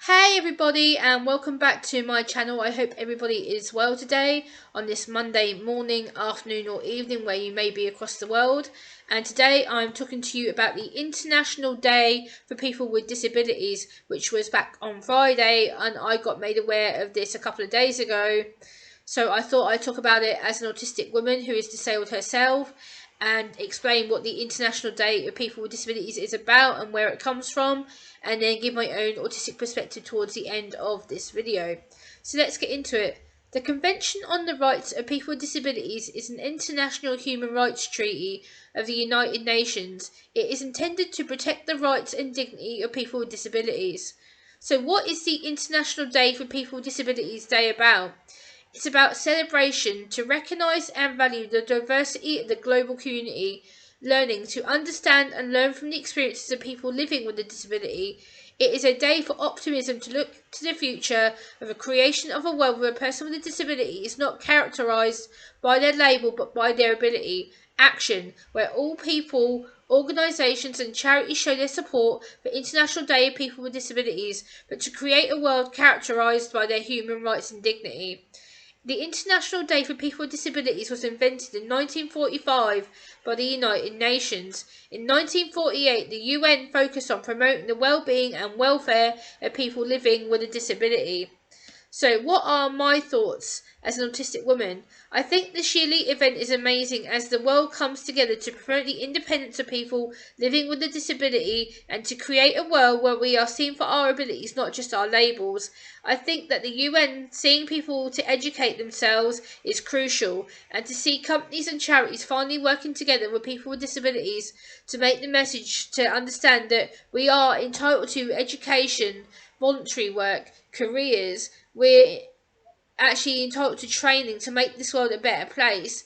Hey everybody, and welcome back to my channel. I hope everybody is well today on this Monday morning, afternoon or evening where you may be across the world. And today I'm talking to you about the International Day for People with Disabilities, which was back on Friday, and I got made aware of this a couple of days ago. So I thought I'd talk about it as an autistic woman who is disabled herself and explain what the International Day of People with Disabilities is about and where it comes from, and then give my own autistic perspective towards the end of this video. So let's get into it. The Convention on the Rights of People with Disabilities is an international human rights treaty of the United Nations. It is intended to protect the rights and dignity of people with disabilities. So what is the International Day for People with Disabilities Day about? It's about celebration to recognise and value the diversity of the global community, learning to understand and learn from the experiences of people living with a disability. It is a day for optimism to look to the future of a creation of a world where a person with a disability is not characterised by their label but by their ability. Action, where all people, organisations and charities show their support for International Day of People with Disabilities, but to create a world characterised by their human rights and dignity. The International Day for People with Disabilities was invented in 1945 by the United Nations. In 1948, the UN focused on promoting the well-being and welfare of people living with a disability. So what are my thoughts as an autistic woman? I think the Shealy event is amazing as the world comes together to promote the independence of people living with a disability and to create a world where we are seen for our abilities, not just our labels. I think that the UN seeing people to educate themselves is crucial, and to see companies and charities finally working together with people with disabilities to make the message to understand that we are entitled to education, voluntary work, careers. We're actually entitled to training to make this world a better place.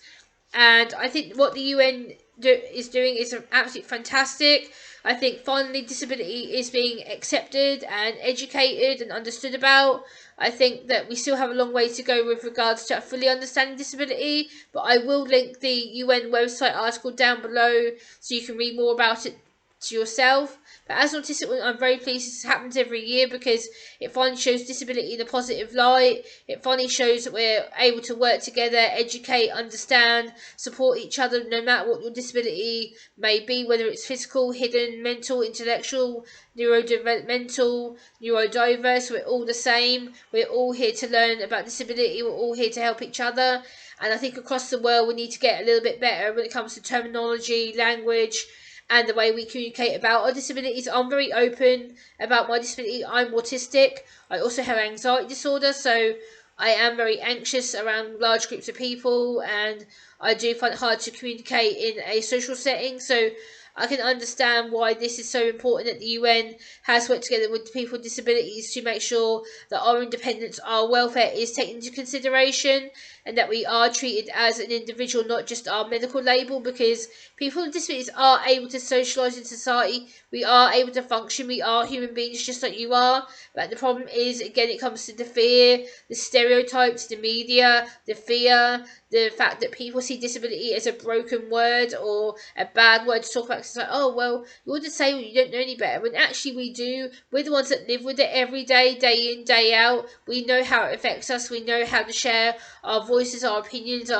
And I think what the UN is doing is absolutely fantastic. I think finally disability is being accepted and educated and understood about. I think that we still have a long way to go with regards to fully understanding disability, but I will link the UN website article down below so you can read more about it to yourself. But as an autistic woman, I'm very pleased this happens every year because it finally shows disability in a positive light. It finally shows that we're able to work together, educate, understand, support each other no matter what your disability may be, whether it's physical, hidden, mental, intellectual, neurodevelopmental, neurodiverse. We're all the same. We're all here to learn about disability. We're all here to help each other. And I think across the world we need to get a little bit better when it comes to terminology, language, and the way we communicate about our disabilities. I'm very open about my disability. I'm autistic. I also have anxiety disorder, so I am very anxious around large groups of people, and I do find it hard to communicate in a social setting. So I can understand why this is so important that the UN has worked together with people with disabilities to make sure that our independence, our welfare is taken into consideration, and that we are treated as an individual, not just our medical label, because people with disabilities are able to socialise in society. We are able to function. We are human beings just like you are. But the problem is, again, it comes to the fear, the stereotypes, the media, the fear, the fact that people see disability as a broken word or a bad word to talk about. It's like, oh, well, you're disabled, you don't know any better. When actually we do. We're the ones that live with it every day, day in, day out. We know how it affects us. We know how to share our voices, our opinions.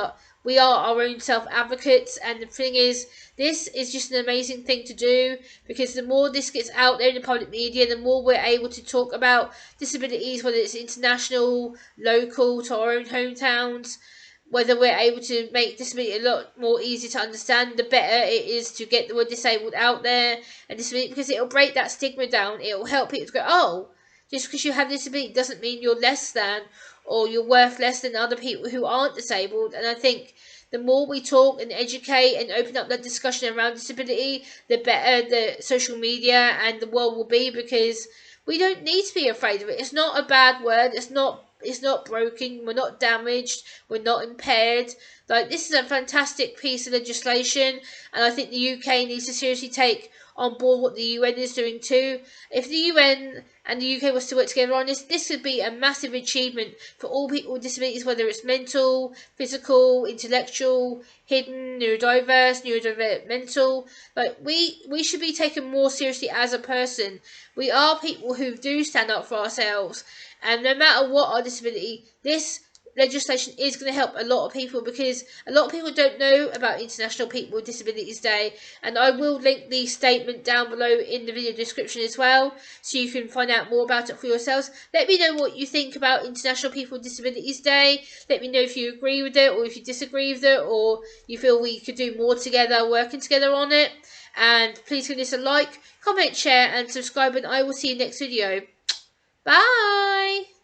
We are our own self-advocates. And the thing is, this is just an amazing thing to do, because the more this gets out there in the public media, the more we're able to talk about disabilities, whether it's international, local, to our own hometowns. Whether we're able to make disability a lot more easy to understand, the better it is to get the word disabled out there, and disability, because it'll break that stigma down. It'll help people to go, oh, just because you have disability doesn't mean you're less than, or you're worth less than other people who aren't disabled. And I think the more we talk and educate and open up that discussion around disability, the better the social media and the world will be, because we don't need to be afraid of it. It's not a bad word. It's not broken. We're not damaged. We're not impaired. Like, this is a fantastic piece of legislation, and I think the UK needs to seriously take on board what the UN is doing too. If the UN and the UK was to work together on this, this would be a massive achievement for all people with disabilities, whether it's mental, physical, intellectual, hidden, neurodivergent. Like we should be taken more seriously as a person. We are people who do stand up for ourselves, and no matter what our disability, this legislation is going to help a lot of people, because a lot of people don't know about International People with Disabilities Day, and I will link the statement down below in the video description as well, so you can find out more about it for yourselves. Let me know what you think about International People with Disabilities Day. Let me know if you agree with it or if you disagree with it, or you feel we could do more together, working together on it. And please give this a like, comment, share and subscribe, and I will see you next video. Bye!